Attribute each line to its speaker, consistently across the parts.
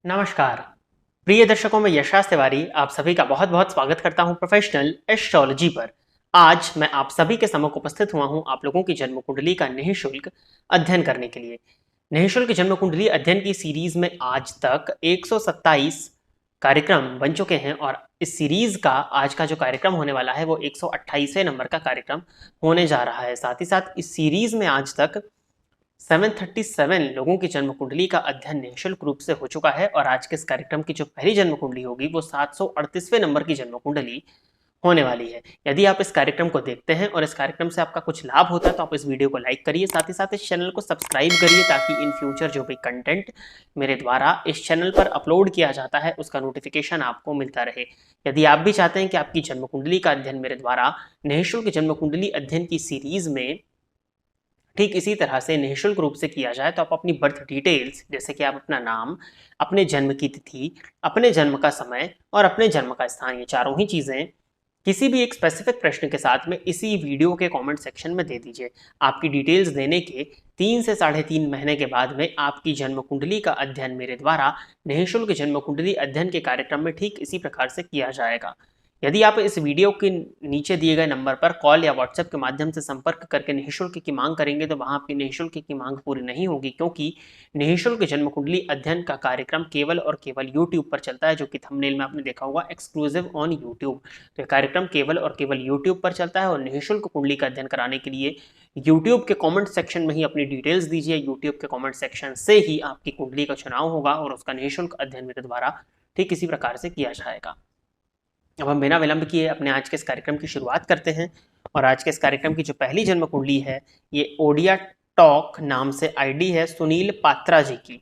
Speaker 1: नमस्कार प्रिय दर्शकों, मैं यशराज तिवारी आप सभी का बहुत बहुत स्वागत करता हूं प्रोफेशनल एस्ट्रोलॉजी पर। आज मैं आप सभी के सम्मुख उपस्थित हुआ हूं आप लोगों की जन्म कुंडली का निःशुल्क अध्ययन करने के लिए। निःशुल्क जन्म कुंडली अध्ययन की सीरीज में आज तक 127 कार्यक्रम बन चुके हैं और इस सीरीज का आज का जो कार्यक्रम होने वाला है वो 128वें नंबर का कार्यक्रम होने जा रहा है। साथ ही साथ इस सीरीज में आज तक 737 लोगों की जन्म कुंडली का अध्ययन निःशुल्क रूप से हो चुका है और आज के इस कार्यक्रम की जो पहली जन्म कुंडली होगी वो 738वें नंबर की जन्म कुंडली होने वाली है। यदि आप इस कार्यक्रम को देखते हैं और इस कार्यक्रम से आपका कुछ लाभ होता है तो आप इस वीडियो को लाइक करिए, साथ ही साथ इस चैनल को सब्सक्राइब करिए ताकि इन फ्यूचर जो भी कंटेंट मेरे द्वारा इस चैनल पर अपलोड किया जाता है उसका नोटिफिकेशन आपको मिलता रहे। यदि आप भी चाहते हैं कि आपकी जन्म कुंडली का अध्ययन मेरे द्वारा निःशुल्क जन्म कुंडली अध्ययन की सीरीज में ठीक इसी तरह से निःशुल्क रूप से किया जाए तो आप अपनी बर्थ डिटेल्स जैसे कि आप अपना नाम, अपने जन्म की तिथि, अपने जन्म का समय और अपने जन्म का स्थान, ये चारों ही चीज़ें किसी भी एक स्पेसिफिक प्रश्न के साथ में इसी वीडियो के कमेंट सेक्शन में दे दीजिए। आपकी डिटेल्स देने के 3 से 3.5 महीने के बाद में आपकी जन्म कुंडली का अध्ययन मेरे द्वारा निःशुल्क जन्म कुंडली अध्ययन के कार्यक्रम में ठीक इसी प्रकार से किया जाएगा। यदि आप इस वीडियो के नीचे दिए गए नंबर पर कॉल या व्हाट्सएप के माध्यम से संपर्क करके निःशुल्क की मांग करेंगे तो वहां आपकी निःशुल्क की मांग पूरी नहीं होगी, क्योंकि निःशुल्क जन्म कुंडली अध्ययन का कार्यक्रम केवल और केवल यूट्यूब पर चलता है, जो कि थंबनेल में आपने देखा होगा एक्सक्लूसिव ऑन यूट्यूब। तो यह कार्यक्रम केवल और केवल यूट्यूब पर चलता है और निःशुल्क कुंडली का अध्ययन कराने के लिए यूट्यूब के कॉमेंट सेक्शन में ही अपनी डिटेल्स दीजिए। यूट्यूब के कॉमेंट सेक्शन से ही आपकी कुंडली का चुनाव होगा और उसका निःशुल्क अध्ययन मेरे द्वारा ठीक इसी प्रकार से किया जाएगा। अब हम बिना विलंब किए अपने आज के इस कार्यक्रम की शुरुआत करते हैं और आज के इस कार्यक्रम की जो पहली जन्म कुंडली है ये ओडिया टॉक नाम से आईडी है सुनील पात्रा जी की।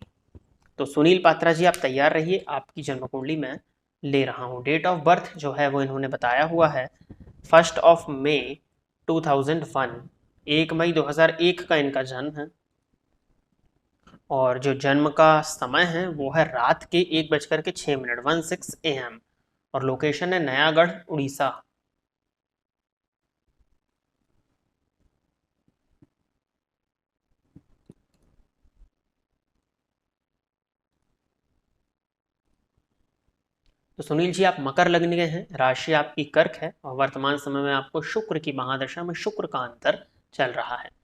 Speaker 1: तो सुनील पात्रा जी आप तैयार रहिए, आपकी जन्म कुंडली मैं ले रहा हूँ। डेट ऑफ बर्थ जो है वो इन्होंने बताया हुआ है 1 मई 2001, 1 मई 2001 का इनका जन्म है और जो जन्म का समय है वो है रात के 1:06 16 AM और लोकेशन है नयागढ़ उड़ीसा। तो सुनील जी आप मकर लग्न के हैं, राशि आपकी कर्क है और वर्तमान समय में आपको शुक्र की महादशा में शुक्र का अंतर चल रहा है।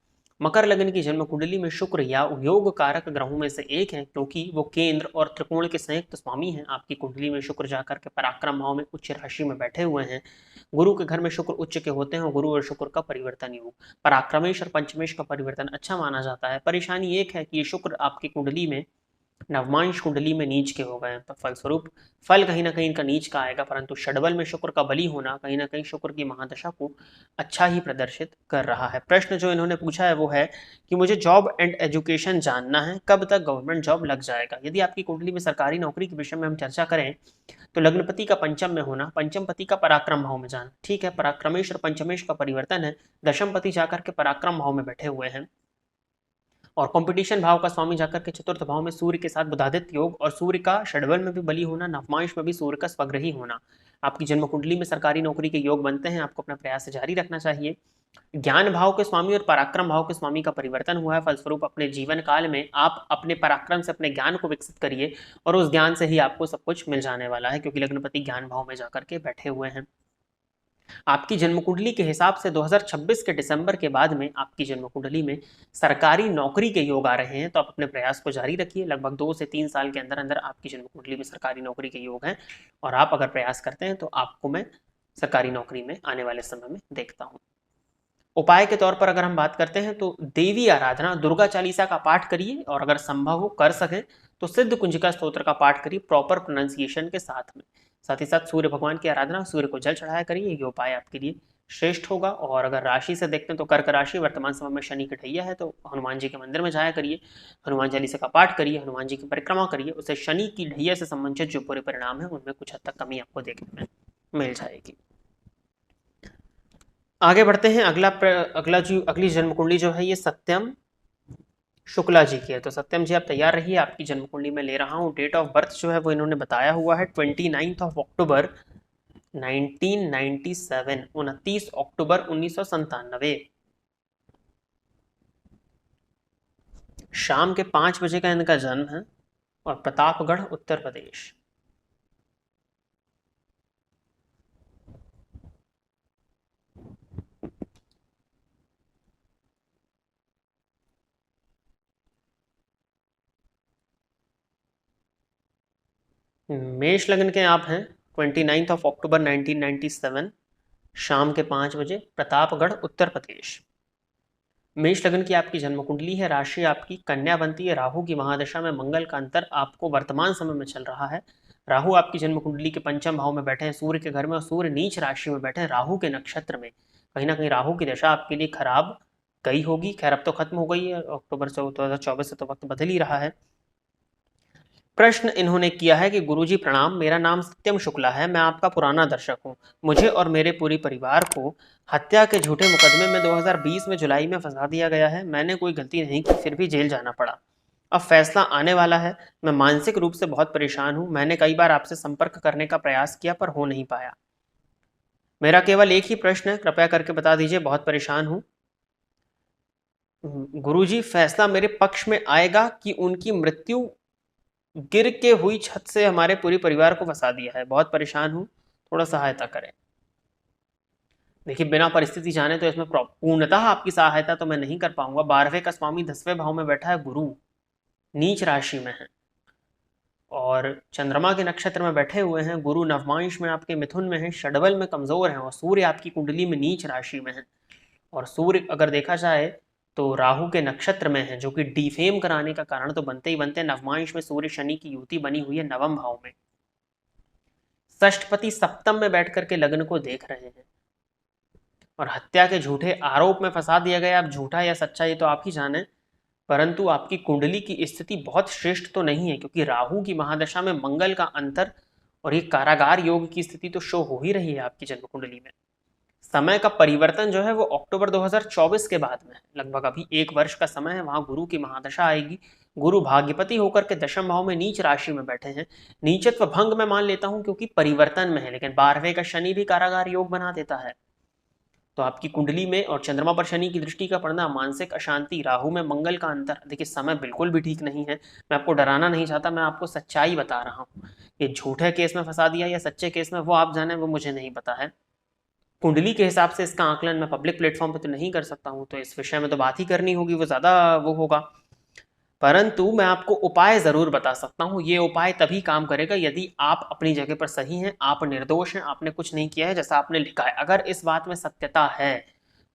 Speaker 1: मकर लग्न की जन्म कुंडली में शुक्र या योग कारक ग्रहों में से एक है, क्योंकि वो केंद्र और त्रिकोण के संयुक्त स्वामी हैं। आपकी कुंडली में शुक्र जाकर के पराक्रम भाव में उच्च राशि में बैठे हुए हैं। गुरु के घर में शुक्र उच्च के होते हैं और गुरु और शुक्र का परिवर्तन योग पराक्रमेश और पंचमेश का परिवर्तन अच्छा माना जाता है। परेशानी एक है कि ये शुक्र आपकी कुंडली में नवमांश कुंडली में नीच के हो गए हैं, तो फलस्वरूप फल कहीं ना कहीं इनका नीच का आएगा, परंतु षडबल में शुक्र का बली होना कहीं ना कहीं शुक्र की महादशा को अच्छा ही प्रदर्शित कर रहा है। प्रश्न जो इन्होंने पूछा है वो है कि मुझे जॉब एंड एजुकेशन जानना है, कब तक गवर्नमेंट जॉब लग जाएगा। यदि आपकी कुंडली में सरकारी नौकरी के विषय में हम चर्चा करें तो लग्नपति का पंचम में होना, पंचम पति का पराक्रम भाव में जाना, ठीक है, पराक्रमेश और पंचमेश का परिवर्तन है, दशम पति जाकर के पराक्रम भाव में बैठे हुए हैं और कंपटीशन भाव का स्वामी जाकर के चतुर्थ भाव में सूर्य के साथ बुधादित्य योग और सूर्य का षडबल में भी बली होना, नवमांश में भी सूर्य का स्वग्रही होना। आपकी जन्म कुंडली में सरकारी नौकरी के योग बनते हैं, आपको अपना प्रयास जारी रखना चाहिए। ज्ञान भाव के स्वामी और पराक्रम भाव के स्वामी का परिवर्तन हुआ है, फलस्वरूप अपने जीवन काल में आप अपने पराक्रम से अपने ज्ञान को विकसित करिए और उस ज्ञान से ही आपको सब कुछ मिल जाने वाला है, क्योंकि लग्नपति ज्ञान भाव में जाकर के बैठे हुए हैं। आपकी जन्म कुंडली के हिसाब से 2026 के दिसंबर के बाद में आपकी जन्म कुंडली में सरकारी नौकरी के योग आ रहे हैं, तो आप अपने प्रयास को जारी रखिए। लगभग 2 से 3 साल के अंदर अंदर आपकी जन्म कुंडली में सरकारी नौकरी के योग हैं और आप अगर प्रयास करते हैं तो आपको मैं सरकारी नौकरी में आने वाले समय में देखता हूँ। उपाय के तौर पर अगर हम बात करते हैं तो देवी आराधना, दुर्गा चालीसा का पाठ करिए और अगर संभव हो कर सकें तो सिद्ध कुंजिका स्तोत्र का पाठ करिए प्रॉपर प्रोनाउंसिएशन के साथ में। साथ ही साथ सूर्य भगवान की आराधना, सूर्य को जल चढ़ाया करिए, ये उपाय आपके लिए श्रेष्ठ होगा। और अगर राशि से देखते हैं तो कर्क राशि, वर्तमान समय में शनि की ढैया है, तो हनुमान जी के मंदिर में जाया करिए, हनुमान चालीसा का पाठ करिए, हनुमान जी की परिक्रमा करिए, उससे शनि की ढैया से संबंधित जो पूरे परिणाम है उनमें कुछ हद तक कमी आपको देखने में मिल जाएगी। आगे बढ़ते हैं। अगली जन्म कुंडली जो है ये सत्यम शुक्ला जी की है। तो सत्यम जी आप तैयार रहिए, आपकी जन्म कुंडली में ले रहा हूँ। डेट ऑफ बर्थ जो है वो इन्होंने बताया हुआ है 29 अक्टूबर 1997, 29 अक्टूबर 1997, शाम के 5 बजे का इनका जन्म है और प्रतापगढ़ उत्तर प्रदेश। मेष लग्न के आप हैं 29 अक्टूबर 1997 शाम के 5 बजे, प्रतापगढ़ उत्तर प्रदेश। मेष लग्न की आपकी जन्म कुंडली है, राशि आपकी कन्या बनती है। राहु की महादशा में मंगल का अंतर आपको वर्तमान समय में चल रहा है। राहु आपकी जन्म कुंडली के पंचम भाव में बैठे हैं, सूर्य के घर में, और सूर्य नीच राशि में बैठे हैं राहु के नक्षत्र में। कहीं ना कहीं राहु की दशा आपके लिए खराब गई होगी। खैर अब तो खत्म हो गई है, अक्टूबर से 2024 से तो वक्त बदल ही रहा है। प्रश्न इन्होंने किया है कि गुरुजी प्रणाम, मेरा नाम सत्यम शुक्ला है, मैं आपका पुराना दर्शक हूँ। मुझे और मेरे पूरे परिवार को हत्या के झूठे मुकदमे में 2020 में जुलाई में फंसा दिया गया है। मैंने कोई गलती नहीं की, फिर भी जेल जाना पड़ा। अब फैसला आने वाला है। मैं मानसिक रूप से बहुत परेशान हूँ। मैंने कई बार आपसे संपर्क करने का प्रयास किया पर हो नहीं पाया। मेरा केवल एक ही प्रश्न है, कृपया करके बता दीजिए, बहुत परेशान हूँ। गुरुजी, फैसला मेरे पक्ष में आएगा कि उनकी मृत्यु गिर के हुई छत से हमारे पूरे परिवार को फंसा दिया है। बहुत परेशान हूं, थोड़ा सहायता करें। देखिए, बिना परिस्थिति जाने तो इसमें पूर्णतः आपकी सहायता तो मैं नहीं कर पाऊंगा। 12वें का स्वामी 10वें भाव में बैठा है, गुरु नीच राशि में है, और चंद्रमा के नक्षत्र में बैठे हुए हैं। गुरु नवमांश में आपके मिथुन में है, षडबल में कमजोर है, और सूर्य आपकी कुंडली में नीच राशि में है। और सूर्य अगर देखा जाए तो राहु के नक्षत्र में है, जो कि डिफेम कराने का कारण तो बनते ही बनते। नवमांश में सूर्य शनि की युति बनी हुई है नवम भाव में। षष्ठपति सप्तम में बैठ करके लग्न को देख रहे हैं, और हत्या के झूठे आरोप में फंसा दिया गया। अब झूठा या सच्चा ये तो आप ही जाने, परंतु आपकी कुंडली की स्थिति बहुत श्रेष्ठ तो नहीं है, क्योंकि राहु की महादशा में मंगल का अंतर और ये कारागार योग की स्थिति तो शो हो ही रही है आपकी जन्म कुंडली में। समय का परिवर्तन जो है वो अक्टूबर 2024 के बाद में है, लगभग अभी 1 वर्ष का समय है। वहां गुरु की महादशा आएगी। गुरु भाग्यपति होकर के दशम भाव में नीच राशि में बैठे हैं। नीचत्व भंग मैं मान लेता हूं क्योंकि परिवर्तन में है, लेकिन 12वें का शनि भी कारागार योग बना देता है। तो आपकी कुंडली में और चंद्रमा पर शनि की दृष्टि का पड़ना, मानसिक अशांति, राहु में मंगल का अंतर। देखिए, समय बिल्कुल भी ठीक नहीं है। मैं आपको डराना नहीं चाहता, मैं आपको सच्चाई बता रहा हूँ। ये झूठे केस में फंसा दिया या सच्चे केस में, वो आप जाने, वो मुझे नहीं पता है। कुंडली के हिसाब से इसका आकलन मैं पब्लिक प्लेटफॉर्म पे तो नहीं कर सकता हूँ, तो इस विषय में तो बात ही करनी होगी, वो ज़्यादा वो होगा। परंतु मैं आपको उपाय ज़रूर बता सकता हूँ। ये उपाय तभी काम करेगा यदि आप अपनी जगह पर सही हैं, आप निर्दोष हैं, आपने कुछ नहीं किया है जैसा आपने लिखा है। अगर इस बात में सत्यता है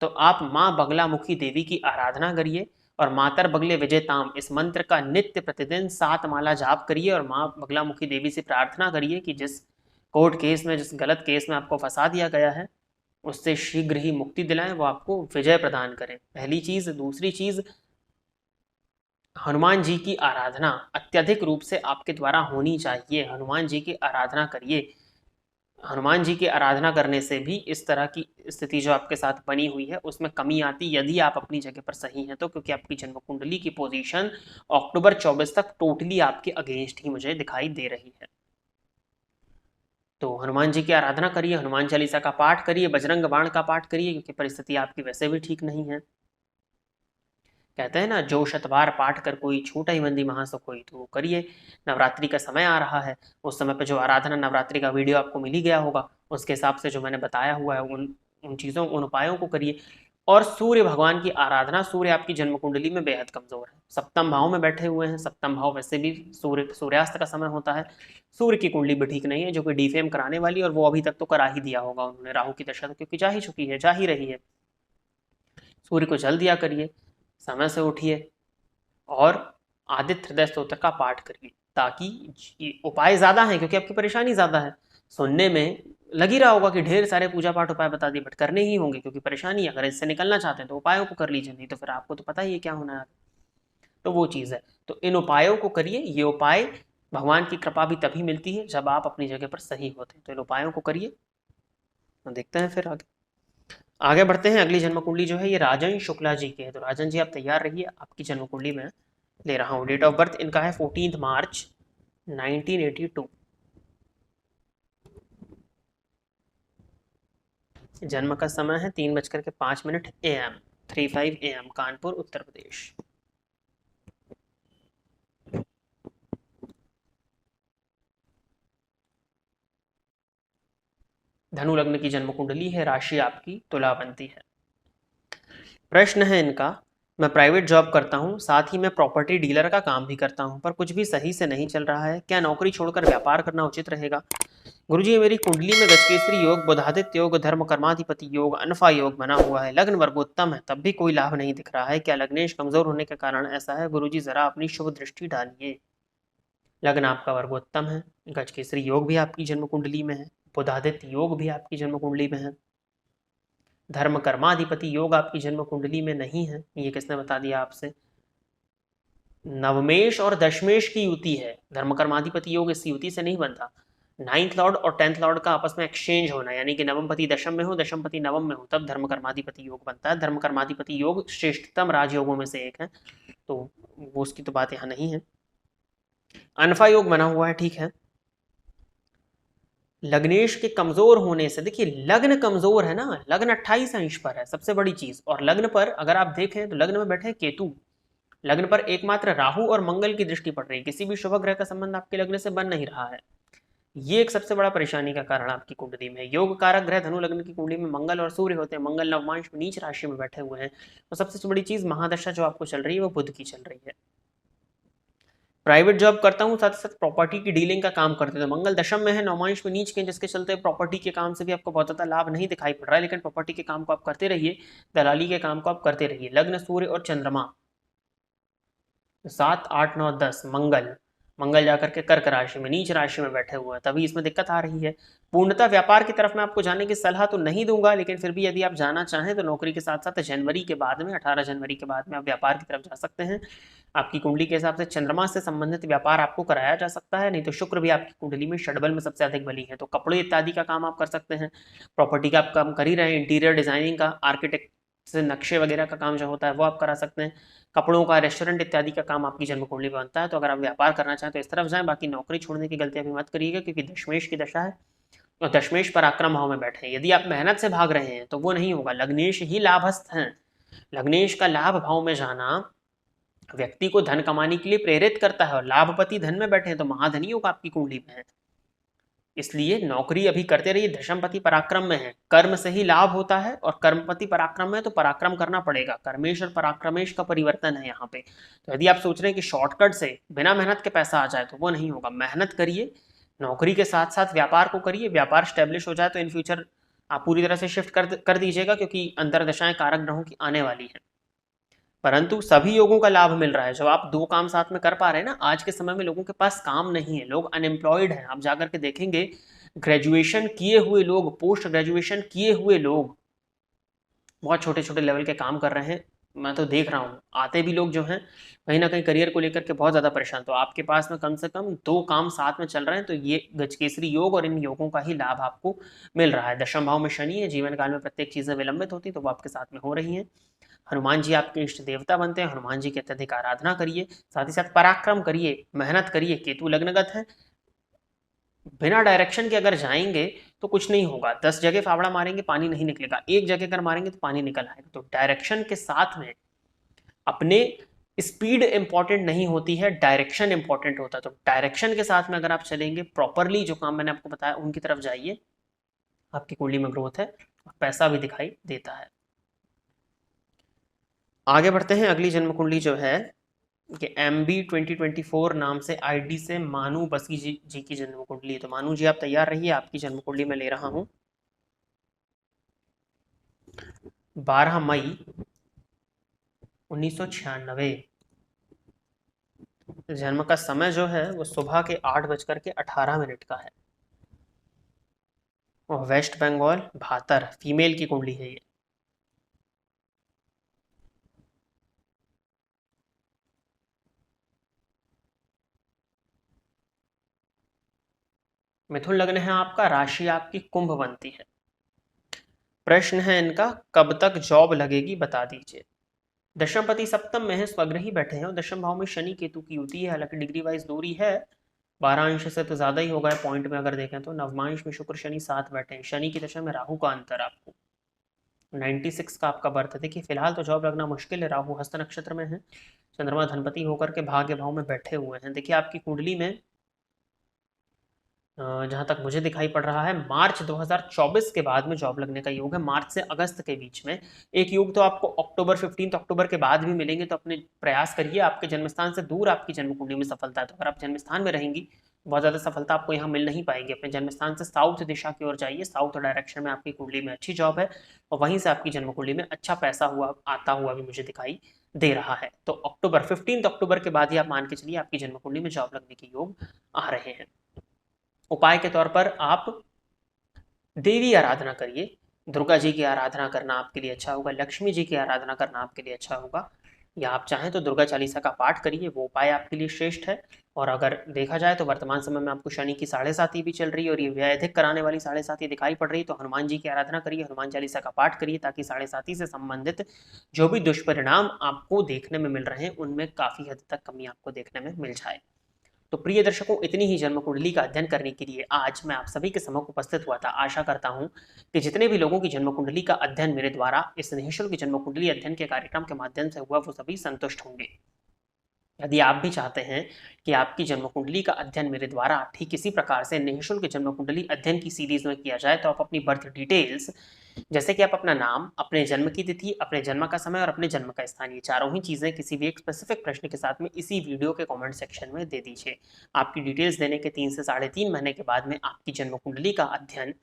Speaker 1: तो आप माँ बगलामुखी देवी की आराधना करिए, और मातर बगले विजेताम इस मंत्र का नित्य प्रतिदिन 7 माला जाप करिए, और माँ बगलामुखी देवी से प्रार्थना करिए कि जिस कोर्ट केस में, जिस गलत केस में आपको फंसा दिया गया है, उससे शीघ्र ही मुक्ति दिलाएं, वो आपको विजय प्रदान करें। पहली चीज। दूसरी चीज, हनुमान जी की आराधना अत्यधिक रूप से आपके द्वारा होनी चाहिए। हनुमान जी की आराधना करिए। हनुमान जी की आराधना करने से भी इस तरह की स्थिति जो आपके साथ बनी हुई है उसमें कमी आती, यदि आप अपनी जगह पर सही हैं तो, क्योंकि आपकी जन्म कुंडली की पोजीशन अक्टूबर 24 तक टोटली आपके अगेंस्ट ही मुझे दिखाई दे रही है। तो हनुमान जी की आराधना करिए, हनुमान चालीसा का पाठ करिए, बजरंग बाण का पाठ करिए, क्योंकि परिस्थिति आपकी वैसे भी ठीक नहीं है। कहते हैं ना, जो शतबार पाठ कर कोई छूटा ही मंदी महासुख होई, तो वो करिए। नवरात्रि का समय आ रहा है, उस समय पे जो आराधना नवरात्रि का वीडियो आपको मिल ही गया होगा, उसके हिसाब से जो मैंने बताया हुआ है उन उन चीज़ों, उन उपायों को करिए। और सूर्य भगवान की आराधना। सूर्य आपकी जन्म कुंडली में बेहद कमजोर है, सप्तम भाव में बैठे हुए हैं। सप्तम भाव वैसे भी सूर्यास्त का समय होता है। सूर्य की कुंडली भी ठीक नहीं है, जो कि डिफेम कराने वाली, और वो अभी तक तो करा ही दिया होगा उन्होंने। राहु की दशा तो क्योंकि जा ही चुकी है, जा ही रही है। सूर्य को जल दिया करिए, समय से उठिए, और आदित्य हृदय स्तोत्र का पाठ करिए, ताकि उपाय ज्यादा हैं, क्योंकि आपकी परेशानी ज्यादा है। सुनने में लग ही रहा होगा कि ढेर सारे पूजा पाठ उपाय बता दिए, बट करने ही होंगे, क्योंकि परेशानी है। अगर इससे निकलना चाहते हैं तो उपायों को कर लीजिए, नहीं तो फिर आपको तो पता ही है क्या होना है। तो वो चीज़ है। तो इन उपायों को करिए। ये उपाय, भगवान की कृपा भी तभी मिलती है जब आप अपनी जगह पर सही होते हैं। तो इन उपायों को करिए। तो देखते हैं फिर आगे आगे बढ़ते हैं। अगली जन्म कुंडली जो है ये राजन शुक्ला जी की है। तो राजन जी आप तैयार रहिए, आपकी जन्म कुंडली में ले रहा हूँ। डेट ऑफ बर्थ इनका है 14 मार्च 1982। जन्म का समय है 3:05 AM, 35 AM, कानपुर उत्तर प्रदेश। धनु लग्न की जन्म कुंडली है, राशि आपकी तुला बनती है। प्रश्न है इनका, मैं प्राइवेट जॉब करता हूँ, साथ ही मैं प्रॉपर्टी डीलर का काम भी करता हूँ, पर कुछ भी सही से नहीं चल रहा है, क्या नौकरी छोड़कर व्यापार करना उचित रहेगा? गुरुजी, मेरी कुंडली में गजकेसरी योग, बुधादित्य योग, धर्म कर्माधिपति योग, अनफा योग बना हुआ है, लग्न वर्गोत्तम है, तब भी कोई लाभ नहीं दिख रहा है, क्या लग्नेश कमजोर होने के कारण ऐसा है? गुरुजी जरा अपनी शुभ दृष्टि डालिए। लग्न आपका वर्गोत्तम है, गजकेसरी योग भी आपकी जन्म कुंडली में है, बुधादित्य योग भी आपकी जन्म कुंडली में है, धर्म कर्माधिपति योग आपकी जन्म कुंडली में नहीं है। ये किसने बता दिया आपसे? नवमेश और दशमेश की युति है, धर्म कर्माधिपति योग इस युति से नहीं बनता। 9th लॉर्ड और 10th लॉर्ड का आपस में एक्सचेंज होना, यानी कि नवमपति दशम में हो, दशमपति नवम में हो, तब धर्म कर्माधिपति योग बनता है। धर्म कर्माधिपति योग श्रेष्ठतम राजयोगों में से एक है, तो वो उसकी तो बात यहाँ नहीं है। अनफा योग बना हुआ है, ठीक है। लग्नेश के कमजोर होने से, देखिए लग्न कमजोर है ना, लग्न 28 अंश पर है, सबसे बड़ी चीज। और लग्न पर अगर आप देखें तो लग्न में बैठे केतु, लग्न पर एकमात्र राहु और मंगल की दृष्टि पड़ रही है, किसी भी शुभ ग्रह का संबंध आपके लग्न से बन नहीं रहा है। ये एक सबसे बड़ा परेशानी का कारण आपकी कुंडली में। योग कारक ग्रह धनु लग्न की कुंडली में मंगल और सूर्य होते हैं, मंगल नवमांश में नीच राशि में बैठे हुए हैं। और सबसे बड़ी चीज, महादशा जो आपको चल रही है वो बुध की चल रही है। प्राइवेट जॉब करता हूँ, साथ साथ प्रॉपर्टी की डीलिंग का काम करते थे, मंगल दशम में है, नवमांश में नीच के, जिसके चलते प्रॉपर्टी के काम से भी आपको बहुत ज्यादा लाभ नहीं दिखाई पड़ रहा है, लेकिन प्रॉपर्टी के काम को आप करते रहिए, दलाली के काम को आप करते रहिए। लग्न सूर्य और चंद्रमा 7 8 9 10, मंगल जाकर के कर्क राशि में नीच राशि में बैठे हुए हैं, तभी इसमें दिक्कत आ रही है। पूर्णतः व्यापार की तरफ मैं आपको जाने की सलाह तो नहीं दूंगा, लेकिन फिर भी यदि आप जाना चाहें तो नौकरी के साथ साथ जनवरी के बाद में, 18 जनवरी के बाद में आप व्यापार की तरफ जा सकते हैं। आपकी कुंडली के हिसाब से चंद्रमा से संबंधित व्यापार आपको कराया जा सकता है, नहीं तो शुक्र भी आपकी कुंडली में षडबल में सबसे अधिक बली है, तो कपड़े इत्यादि का काम आप कर सकते हैं। प्रॉपर्टी का आप काम कर ही रहे हैं, इंटीरियर डिजाइनिंग का, आर्किटेक्ट से नक्शे वगैरह का काम जो होता है वो आप करा सकते हैं। कपड़ों का, रेस्टोरेंट इत्यादि का काम आपकी जन्म कुंडली में बनता है, तो अगर आप व्यापार करना चाहें तो इस तरफ जाएं। बाकी नौकरी छोड़ने की गलती अभी मत करिएगा, क्योंकि दशमेश की दशा है और दशमेश पराक्रम भाव में बैठे हैं। यदि आप मेहनत से भाग रहे हैं तो वो नहीं होगा, लग्नेश ही लाभस्थ हैं। लग्नेश का लाभ भाव में जाना व्यक्ति को धन कमाने के लिए प्रेरित करता है, और लाभपति धन में बैठे हैं तो महाधनी योग आपकी कुंडली में है, इसलिए नौकरी अभी करते रहिए। दशमपति पराक्रम में है, कर्म से ही लाभ होता है, और कर्मपति पराक्रम में तो पराक्रम करना पड़ेगा, कर्मेश और पराक्रमेश का परिवर्तन है यहाँ पे। तो यदि आप सोच रहे हैं कि शॉर्टकट से बिना मेहनत के पैसा आ जाए तो वो नहीं होगा, मेहनत करिए, नौकरी के साथ साथ व्यापार को करिए, व्यापार स्टेब्लिश हो जाए तो इन फ्यूचर आप पूरी तरह से शिफ्ट कर दीजिएगा, क्योंकि अंतरदशाएं कारक ग्रहों की आने वाली है। परंतु सभी योगों का लाभ मिल रहा है, जब आप दो काम साथ में कर पा रहे हैं ना। आज के समय में लोगों के पास काम नहीं है, लोग अनएम्प्लॉयड हैं, आप जाकर के देखेंगे ग्रेजुएशन किए हुए लोग, पोस्ट ग्रेजुएशन किए हुए लोग बहुत छोटे छोटे लेवल के काम कर रहे हैं, मैं तो देख रहा हूँ। आते भी लोग जो हैं कहीं ना कहीं करियर को लेकर के बहुत ज़्यादा परेशान, तो आपके पास में कम से कम दो काम साथ में चल रहे हैं, तो ये गजकेसरी योग और इन योगों का ही लाभ आपको मिल रहा है। दशम भाव में शनि है, जीवन काल में प्रत्येक चीज़ें विलंबित होती तो वो आपके साथ में हो रही हैं। हनुमान जी आपके इष्ट देवता बनते हैं, हनुमान जी की अत्यधिक आराधना करिए, साथ ही साथ पराक्रम करिए, मेहनत करिए। केतु लग्नगत है, बिना डायरेक्शन के अगर जाएंगे तो कुछ नहीं होगा। 10 जगह फावड़ा मारेंगे पानी नहीं निकलेगा, एक जगह अगर मारेंगे तो पानी निकल आएगा। तो डायरेक्शन के साथ में अपने स्पीड इंपॉर्टेंट नहीं होती है, डायरेक्शन इंपॉर्टेंट होता है। तो डायरेक्शन के साथ में अगर आप चलेंगे प्रॉपरली, जो काम मैंने आपको बताया उनकी तरफ जाइए, आपकी कुंडली में ग्रोथ है और पैसा भी दिखाई देता है। आगे बढ़ते हैं, अगली जन्म कुंडली जो है कि MB 2024 नाम से आईडी से मानू बसी जी की जन्म कुंडली है। तो मानू जी आप तैयार रहिए, आपकी जन्म कुंडली में ले रहा हूं। 12 मई 1996 जन्म का समय जो है वो सुबह के 8:18 का है, और वेस्ट बंगाल भातर, फीमेल की कुंडली है ये। मिथुन लग्न है आपका, राशि आपकी कुंभ बनती है। प्रश्न है इनका, कब तक जॉब लगेगी बता दीजिए। दशमपति सप्तम में है, स्वग्रही बैठे हैं, और दशम भाव में शनि केतु की युति है, हालांकि डिग्री वाइज दूरी है, 12 अंश से तो ज्यादा ही होगा पॉइंट में अगर देखें तो। नवमांश में शुक्र शनि साथ बैठे हैं, शनि की दशा में राहु का अंतर आपको 96 का आपका बर्थ है। देखिए फिलहाल तो जॉब लगना मुश्किल है, राहु हस्त नक्षत्र में है, चंद्रमा धनपति होकर के भाग्य भाव में बैठे हुए हैं। देखिए आपकी कुंडली में जहाँ तक मुझे दिखाई पड़ रहा है मार्च 2024 के बाद में जॉब लगने का योग है। मार्च से अगस्त के बीच में एक योग तो आपको अक्टूबर 15 अक्टूबर के बाद भी मिलेंगे, तो अपने प्रयास करिए। आपके जन्मस्थान से दूर आपकी जन्म कुंडली में सफलता है, तो अगर आप जन्मस्थान में रहेंगी बहुत ज़्यादा सफलता आपको यहाँ मिल नहीं पाएगी। अपने जन्मस्थान से साउथ दिशा की ओर जाइए, साउथ डायरेक्शन में आपकी कुंडली में अच्छी जॉब है और वहीं से आपकी जन्म कुंडली में अच्छा पैसा हुआ आता हुआ भी मुझे दिखाई दे रहा है। तो अक्टूबर 15 अक्टूबर के बाद ही आप मान के चलिए आपकी जन्म कुंडली में जॉब लगने के योग आ रहे हैं। उपाय के तौर पर आप देवी आराधना करिए। दुर्गा जी की आराधना करना आपके लिए अच्छा होगा, लक्ष्मी जी की आराधना करना आपके लिए अच्छा होगा, या आप चाहें तो दुर्गा चालीसा का पाठ करिए, वो उपाय आपके लिए श्रेष्ठ है। और अगर देखा जाए तो वर्तमान समय में आपको शनि की 7.5 भी चल रही है और ये व्यय अधिक कराने वाली 7.5 दिखाई पड़ रही है, तो हनुमान जी की आराधना करिए, हनुमान चालीसा का पाठ करिए, ताकि 7.5 से संबंधित जो भी दुष्परिणाम आपको देखने में मिल रहे हैं उनमें काफी हद तक कमी आपको देखने में मिल जाए। तो प्रिय दर्शकों, इतनी ही जन्म कुंडली का अध्ययन करने के लिए आज मैं आप सभी के सम्मुख उपस्थित हुआ था। आशा करता हूं कि जितने भी लोगों की जन्म कुंडली का अध्ययन मेरे द्वारा इस निःशुल्क जन्म कुंडली अध्ययन के कार्यक्रम के माध्यम से हुआ वो सभी संतुष्ट होंगे। यदि आप भी चाहते हैं कि आपकी जन्म कुंडली का अध्ययन मेरे द्वारा ठीक इसी प्रकार से निःशुल्क जन्म कुंडली अध्ययन की सीरीज में किया जाए, तो आप अपनी बर्थ डिटेल्स, जैसे कि आप अपना नाम, अपने जन्म की तिथि, अपने जन्म का समय और अपने जन्म का स्थान, ये चारों ही चीजें किसी भी एक स्पेसिफिक प्रश्न के साथ में इसी वीडियो के कमेंट सेक्शन में दे दीजिए। आपकी डिटेल्स देने के 3 से 3.5 महीने के बाद में आपकी जन्म कुंडली का अध्ययन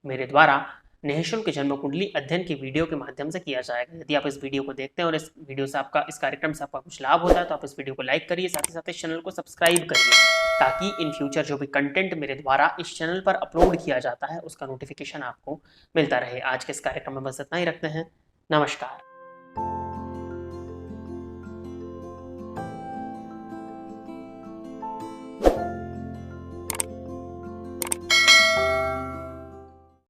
Speaker 1: मेरे द्वारा निःशुल्क जन्म कुंडली अध्ययन की वीडियो के माध्यम से किया जाएगा। यदि आप इस वीडियो को देखते हैं और इस वीडियो से आपका, इस कार्यक्रम से आपका कुछ लाभ होता है, तो आप इस वीडियो को लाइक करिए, साथ ही साथ इस चैनल को सब्सक्राइब करिए, ताकि इन फ्यूचर जो भी कंटेंट मेरे द्वारा इस चैनल पर अपलोड किया जाता है उसका नोटिफिकेशन आपको मिलता रहे। आज के इस कार्यक्रम में बस इतना ही रखते हैं। नमस्कार।